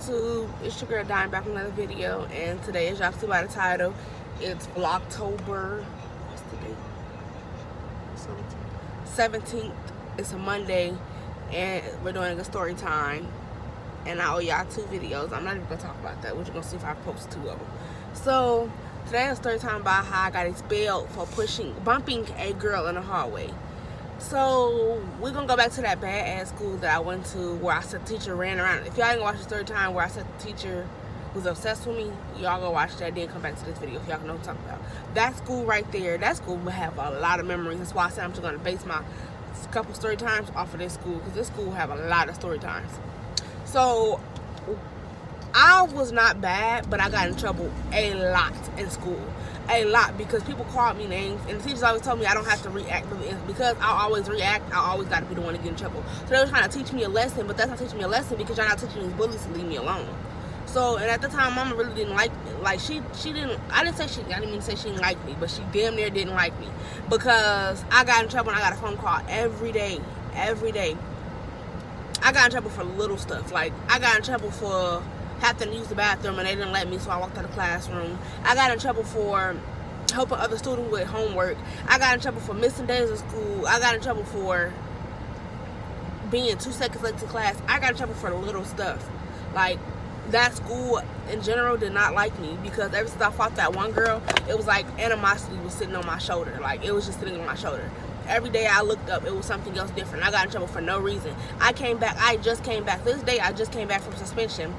YouTube, it's your girl Dime back with another video, and today, as y'all see by the title, it's VLOGTOBER. What's the date? 17th. It's a Monday, and we're doing a story time, and I owe y'all 2 videos. I'm not even gonna talk about that. We're just gonna see if I post 2 of them. So today is story time about how I got expelled for bumping a girl in the hallway. So we're gonna go back to that bad-ass school that I went to, where I said the teacher ran around. If y'all didn't watch the story time where I said the teacher was obsessed with me, y'all go watch that, then come back to this video if y'all know what I'm talking about. That school right there, that school will have a lot of memories. That's why I said I'm just gonna base my couple story times off of this school, because this school will have a lot of story times. So I was not bad, but I got in trouble a lot in school. A lot, because people called me names, and the teachers always told me I don't have to react, because I always react. I always got to be the one to get in trouble. So they were trying to teach me a lesson, but that's not teaching me a lesson, because y'all not teaching these bullies to leave me alone. So, and at the time, Mama really didn't like me. Like, I didn't mean to say she didn't like me, but she damn near didn't like me, because I got in trouble and I got a phone call every day. I got in trouble for little stuff. Like, I got in trouble for having to use the bathroom and they didn't let me, so I walked out of the classroom. I got in trouble for helping other students with homework. I got in trouble for missing days of school. I got in trouble for being 2 seconds late to class. I got in trouble for the little stuff. Like, that school in general did not like me, because ever since I fought that one girl, it was like animosity was sitting on my shoulder. Like, it was just sitting on my shoulder. Every day I looked up, it was something else different. I got in trouble for no reason. I just came back. This day, I just came back from suspension.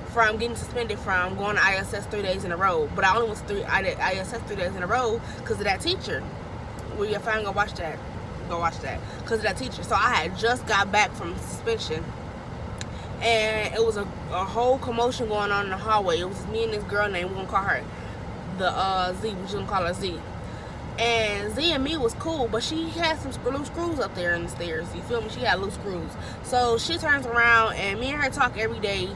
From getting suspended from going to ISS 3 days in a row. But I only went to ISS 3 days in a row because of that teacher. Well, if I ain't gonna watch that, go watch that. Because of that teacher. So I had just got back from suspension. And it was a whole commotion going on in the hallway. It was me and this girl named, we're gonna call her Z. We're just gonna call her Z. And Z and me was cool, but she had some loose screws up there in the stairs. You feel me? She had loose screws. So she turns around, and me and her talk every day.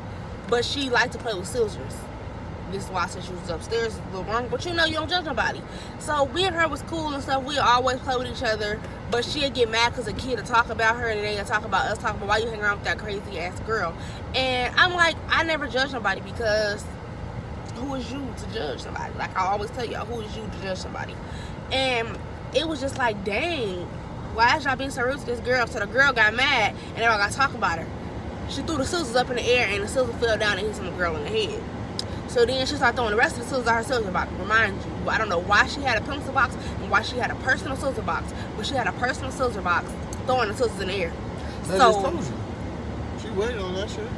But she liked to play with scissors. This is why I said she was upstairs a little wrong. But you know, you don't judge nobody. So me and her was cool and stuff. We always play with each other. But she'd get mad because a kid would talk about her, and then they'd talk about us, talking about why you hang around with that crazy ass girl. And I'm like, I never judge nobody, because who is you to judge somebody? Like, I always tell y'all, who is you to judge somebody? And it was just like, dang, why is y'all being so rude to this girl? So the girl got mad, and everyone got talking about her. She threw the scissors up in the air, and the scissors fell down and hit some girl in the head. So then she started throwing the rest of the scissors out her scissors box. Remind you, I don't know why she had a pencil box and why she had a personal scissor box, but she had a personal scissor box throwing the scissors in the air. I just told you. She waited on that shit.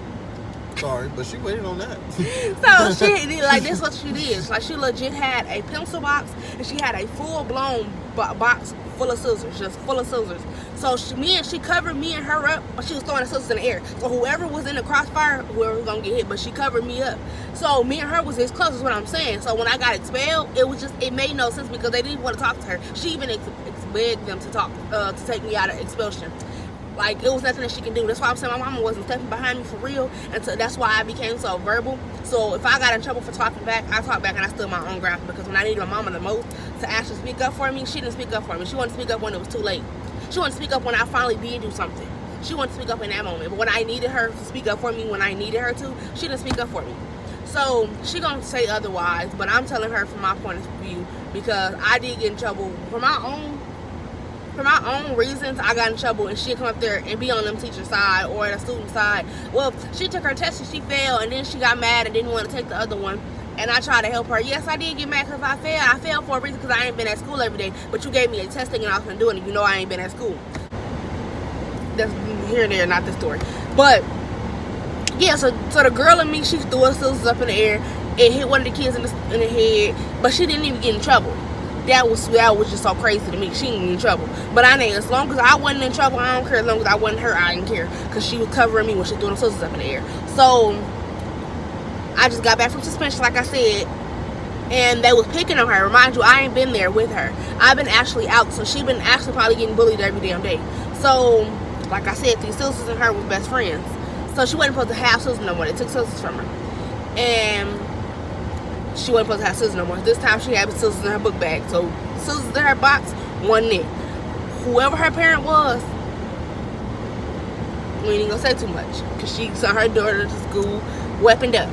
Sorry, but she waited on that. So she did, like, this is what she did. Like, she legit had a pencil box, and she had a full-blown box full of scissors, just full of scissors. So she covered me and her up, but she was throwing the scissors in the air. So whoever was in the crossfire, whoever was gonna get hit, but she covered me up. So me and her was as close, is what I'm saying. So when I got expelled, it made no sense, because they didn't want to talk to her. She even begged them to talk, to take me out of expulsion. Like, it was nothing that she can do. That's why I'm saying my mama wasn't stepping behind me for real, and so that's why I became so verbal. So if I got in trouble for talking back, I talked back and I stood my own ground, because when I needed my mama the most to actually speak up for me, she didn't speak up for me. She wanted to speak up when it was too late. She wanted to speak up when I finally did do something. She wanted to speak up in that moment. But when I needed her to speak up for me, when I needed her to, she didn't speak up for me. So she gonna say otherwise, but I'm telling her from my point of view, because I did get in trouble for my own reasons. I got in trouble, and she'd come up there and be on them teacher's side or the student side. Well, she took her test and she failed, and then she got mad and didn't want to take the other one. And I tried to help her. Yes, I did get mad because I failed. I failed for a reason, because I ain't been at school every day. But you gave me a testing and I was gonna do it, and you know I ain't been at school. That's here and there, not this story. But yeah, so the girl in me, she threw her scissors up in the air and hit one of the kids in the head, but she didn't even get in trouble. That was just so crazy to me. She didn't get in trouble. But I didn't. As long as I wasn't in trouble, I don't care. As long as I wasn't her, I didn't care, because she was covering me when she threw the scissors up in the air. So I just got back from suspension, like I said, and they was picking on her. Remind you, I ain't been there with her. I've been actually out, so she been actually probably getting bullied every damn day. So, like I said, these sisters and her was best friends. So she wasn't supposed to have scissors no more. They took scissors from her. And she wasn't supposed to have scissors no more. This time she had scissors in her book bag. So scissors in her box, wasn't it. Whoever her parent was, we ain't gonna say too much, because she sent her daughter to school weaponed up.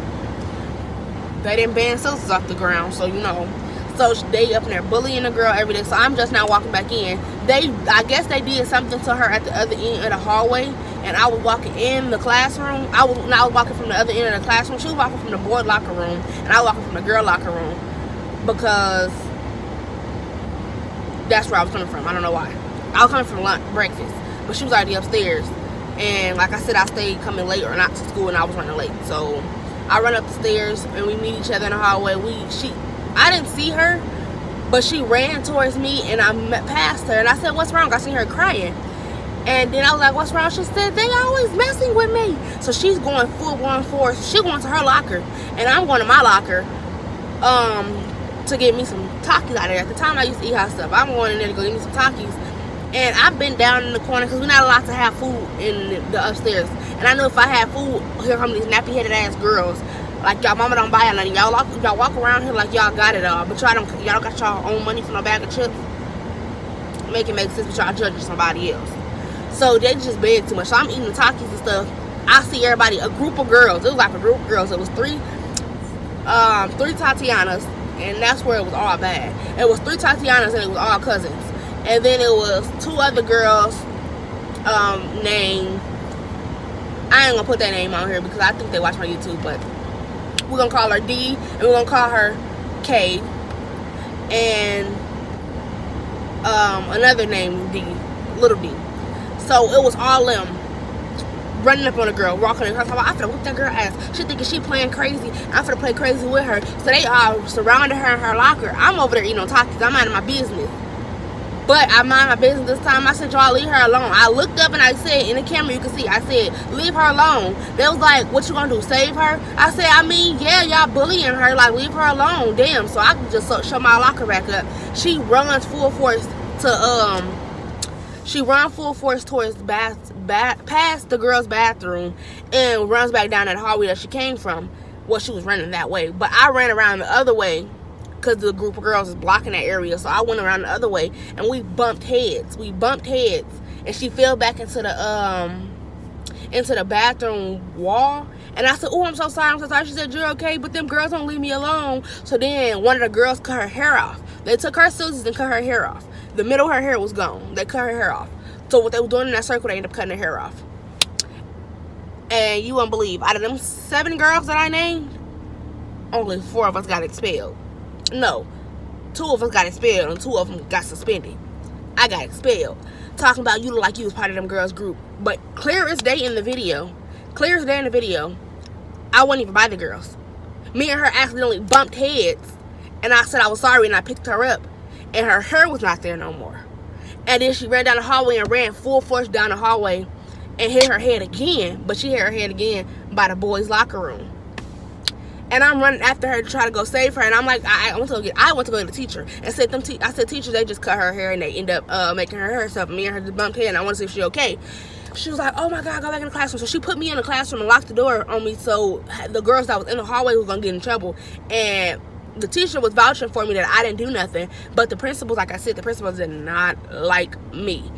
They didn't ban sisters off the ground, so you know. So they up in there bullying the girl every day. So I'm just now walking back in. I guess they did something to her at the other end of the hallway, and I was walking in the classroom. I was walking from the other end of the classroom. She was walking from the boy locker room, and I was walking from the girl locker room because that's where I was coming from. I don't know why. I was coming from breakfast, but she was already upstairs. And like I said, I stayed coming late or not to school, and I was running late. So I run up the stairs, and we meet each other in the hallway. I didn't see her, but she ran towards me, and I met past her, and I said, "What's wrong?" I seen her crying, and then I was like, "What's wrong?" She said, "They always messing with me." So she's going full-blown force. She's going to her locker, and I'm going to my locker, to get me some Takis out of there. At the time, I used to eat hot stuff. I'm going in there to go get me some Takis, and I've been down in the corner because we're not allowed to have food in the upstairs. And I know if I have food, here come these nappy-headed ass girls. Like, y'all mama don't buy y'all nothing. Y'all walk around here like y'all got it all, but y'all don't got y'all own money for no bag of chips. Make it make sense, but y'all judging somebody else. So they just beg too much. So I'm eating the Takis and stuff. I see everybody, a group of girls. It was like a group of girls. It was three Tatianas, and that's where it was all bad. It was 3 Tatianas, and it was all cousins. And then it was 2 other girls named, I ain't gonna put that name on here because I think they watch my YouTube, but we're gonna call her D, and we're gonna call her K, and another name D, little D. So it was all them running up on a girl, walking in her. I finna whip that girl ass. She thinking she playing crazy. I'm finna play crazy with her. So they all surrounded her in her locker. I'm over there eating on Takis. I'm minding my business. But I mind my business this time. I said, y'all leave her alone. I looked up and I said, in the camera you can see, I said, leave her alone. They was like, what you gonna do, save her? I said, I mean, yeah, y'all bullying her, like, leave her alone. Damn, so I can just show my locker back up. She runs full force to, towards past the girl's bathroom and runs back down that hallway that she came from. Well, she was running that way. But I ran around the other way because the group of girls is blocking that area. So I went around the other way, and we bumped heads. And she fell back into the bathroom wall. And I said, "Oh, I'm so sorry. She said, "You're okay, but them girls don't leave me alone." So then one of the girls cut her hair off. They took her scissors and cut her hair off. The middle of her hair was gone. They cut her hair off. So what they were doing in that circle, they ended up cutting her hair off. And you won't believe, out of them 7 girls that I named, only 4 of us got expelled. No, 2 of us got expelled and 2 of them got suspended. I got expelled. Talking about you look like you was part of them girls group. But clear as day in the video, I wasn't even by the girls. Me and her accidentally bumped heads, and I said I was sorry, and I picked her up, and her hair was not there no more. And then she ran down the hallway and ran full force down the hallway and hit her head again. But she hit her head again by the boys' locker room. And I'm running after her to try to go save her. And I'm like, I went to go to the teacher and said, I said, "Teacher, they just cut her hair and they end up making her hair herself." Me and her just bumped head, and I want to see if she's okay. She was like, "Oh my God, go back in the classroom." So she put me in the classroom and locked the door on me, so the girls that was in the hallway was gonna get in trouble. And the teacher was vouching for me that I didn't do nothing. But the principals, like I said, the principals did not like me.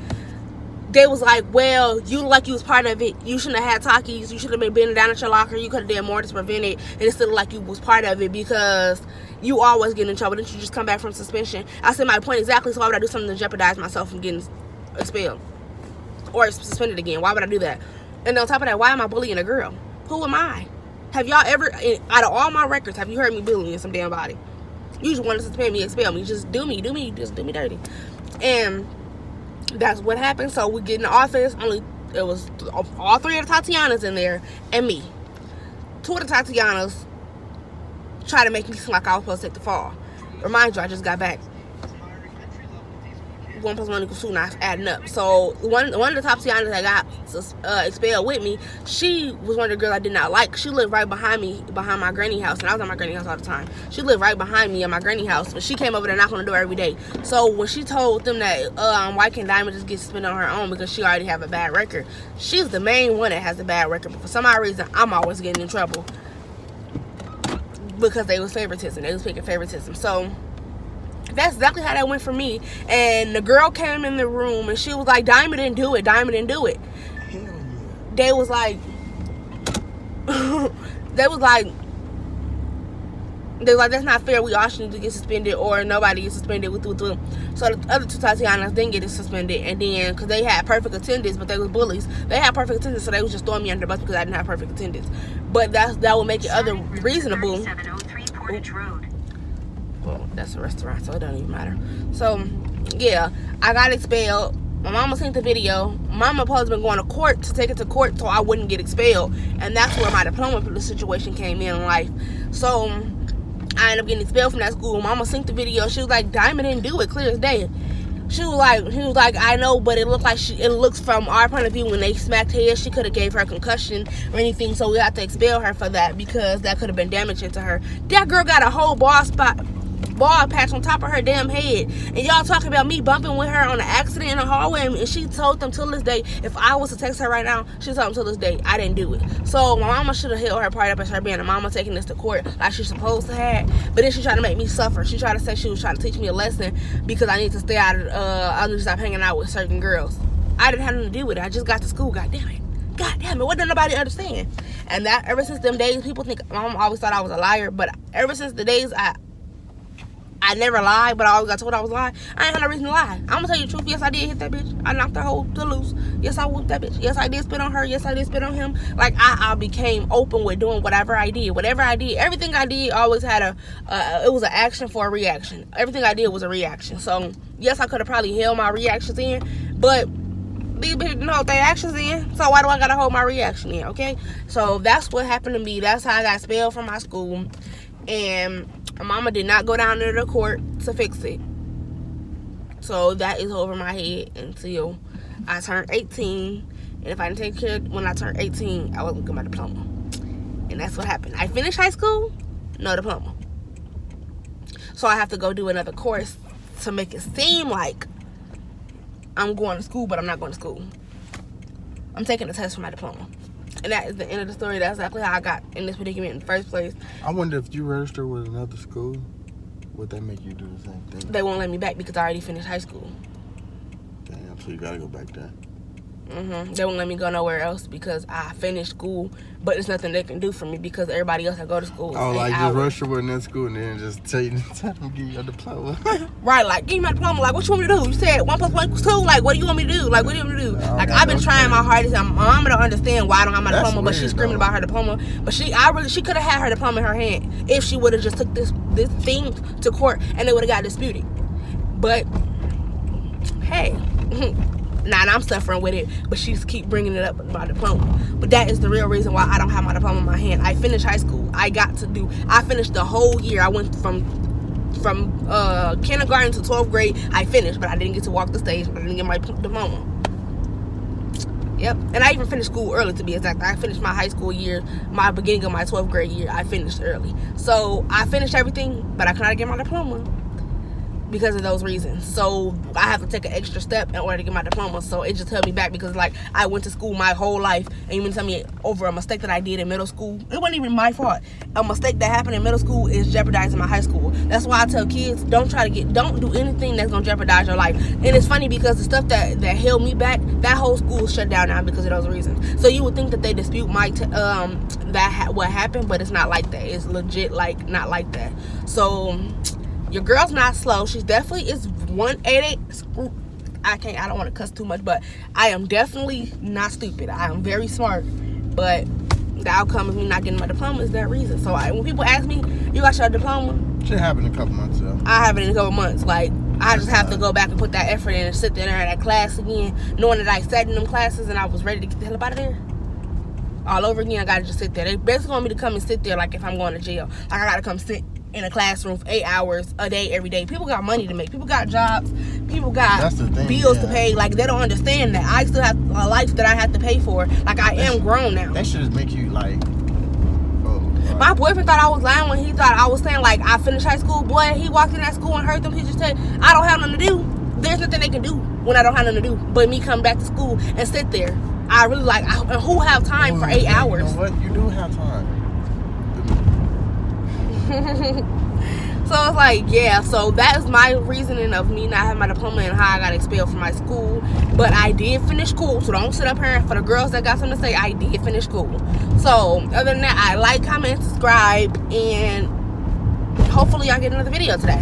They was like, "Well, you look like you was part of it. You shouldn't have had Takis. You should have been bending down at your locker. You could have done more to prevent it. And it still looked like you was part of it because you always get in trouble. Didn't you just come back from suspension?" I said my point exactly, so why would I do something to jeopardize myself from getting expelled or suspended again? Why would I do that? And on top of that, why am I bullying a girl? Who am I? Have y'all ever, out of all my records, have you heard me bullying some damn body? You just want to suspend me, expel me. Just do me dirty. And that's what happened. So we get in the office. It was all 3 of the Tatianas in there and me. 2 of the Tatianas try to make me seem like I was supposed to take the fall. Remind you, I just got back. 1 + 1 = 2, not adding up. So one of the Tatianas that got expelled with me, she was one of the girls I did not like. She lived right behind me, behind my granny house, and I was at my granny house all the time. She lived right behind me at my granny house, but she came over there knocking on the door every day. So when she told them that why can't Diamond just get suspended on her own because she already have a bad record, she's the main one that has a bad record. But for some odd reason, I'm always getting in trouble because they was favoritism. They was picking favoritism. So that's exactly how that went for me. And the girl came in the room and she was like, "Diamond didn't do it. Diamond didn't do it." They was like, they was like, that's not fair. We all should need to get suspended, or nobody gets suspended. With. So the other 2 Tatianas didn't get suspended, and then because they had perfect attendance, but they was bullies. They had perfect attendance, so they was just throwing me under the bus because I didn't have perfect attendance. But that would make it other reasonable. Well, that's a restaurant, so it doesn't even matter. So yeah, I got expelled. My mama seen the video. Mama supposed to been going to court to take it to court so I wouldn't get expelled, and that's where my diploma situation came in life. So I ended up getting expelled from that school. Mama seen the video. She was like, Diamond didn't do it, clear as day. He was like, I know, but it looked like it looks from our point of view when they smacked her, she could have gave her a concussion or anything, so we have to expel her for that because that could have been damaging to her. That girl got a whole ball patch on top of her damn head, and y'all talking about me bumping with her on an accident in the hallway, and she told them till this day, if I was to text her right now, she told them till this day I didn't do it. So my mama should have held her part up as her being a mama taking this to court like she's supposed to have, but then she tried to make me suffer. She tried to say she was trying to teach me a lesson because I need to stay out of I need to stop hanging out with certain girls. I didn't have nothing to do with it. I just got to school. God damn it, what did nobody understand? And that ever since them days, people think my mom always thought I was a liar, but ever since the days I never lied, but I always got told I was lying. I ain't had no reason to lie. I'm gonna tell you the truth. Yes, I did hit that bitch. I knocked her hoe to loose. Yes, I whooped that bitch. Yes, I did spit on her. Yes, I did spit on him. Like, I became open with doing whatever I did. Whatever I did, everything I did always had it was an action for a reaction. Everything I did was a reaction. So, yes, I could have probably held my reactions in, but these bitches didn't hold their actions in. So, why do I gotta hold my reaction in, okay? So, that's what happened to me. That's how I got expelled from my school. And my mama did not go down to the court to fix it. So that is over my head until I turned 18. And if I didn't take care when I turned 18, I wasn't gonna get my diploma. And that's what happened. I finished high school, no diploma. So I have to go do another course to make it seem like I'm going to school, but I'm not going to school. I'm taking a test for my diploma. And that is the end of the story. That's exactly how I got in this predicament in the first place. I wonder if you register with another school, would that make you do the same thing? They won't let me back because I already finished high school. Damn, so you gotta go back there. They won't let me go nowhere else because I finished school, but there's nothing they can do for me because everybody else I go to school. Oh, like just register with another school and then just tell them to give you a diploma. Right, like give me my diploma. Like, what you want me to do? You said 1 + 1 = 2. Like, what do you want me to do? Like, what do you want me to do? Like, I've been trying my hardest. My mama don't understand why I don't have my diploma, but she's screaming about her diploma. But she could have had her diploma in her hand if she would have just took this thing to court and it would have got disputed. But hey. Now I'm suffering with it, but she just keep bringing it up about my diploma. But that is the real reason why I don't have my diploma in my hand. I finished high school. I finished the whole year. I went from kindergarten to 12th grade. I finished, but I didn't get to walk the stage. I didn't get my diploma. Yep. And I even finished school early, to be exact. I finished my high school year, my beginning of my 12th grade year. I finished early. So I finished everything, but I cannot get my diploma because of those reasons. So I have to take an extra step in order to get my diploma. So it just held me back because, like, I went to school my whole life, and you mean to tell me over a mistake that I did in middle school? It wasn't even my fault. A mistake that happened in middle school is jeopardizing my high school. That's why I tell kids, don't do anything that's gonna jeopardize your life. And it's funny because the stuff that held me back, that whole school shut down now because of those reasons. So you would think that they dispute my what happened, but it's not like that. It's legit, like, not like that. So your girl's not slow. She definitely is 180. I don't want to cuss too much, but I am definitely not stupid. I am very smart. But the outcome of me not getting my diploma is that reason. So when people ask me, you got your diploma? Should happen in a couple months, though. I have it in a couple months. Like, I just have to go back and put that effort in and sit there in that class again, knowing that I sat in them classes and I was ready to get the hell up out of there. All over again, I got to just sit there. They basically want me to come and sit there like if I'm going to jail. Like, I got to come sit in a classroom for 8 hours a day, every day. People got money to make. People got jobs. People got bills to pay. Like, they don't understand that. I still have a life that I have to pay for. Like, I am grown now. That should just make you, like, my boyfriend thought I was lying when he thought I was saying, like, I finished high school. Boy, he walked in that school and heard them teachers say, I don't have nothing to do. There's nothing they can do when I don't have nothing to do but me come back to school and sit there. I really, like, who have time for 8 hours? You know what? You do have time. So it's like, yeah, so that is my reasoning of me not having my diploma and how I got expelled from my school. But I did finish school, so don't sit up here. For the girls that got something to say, I did finish school. So other than that, I like, comment, subscribe, and hopefully y'all get another video today.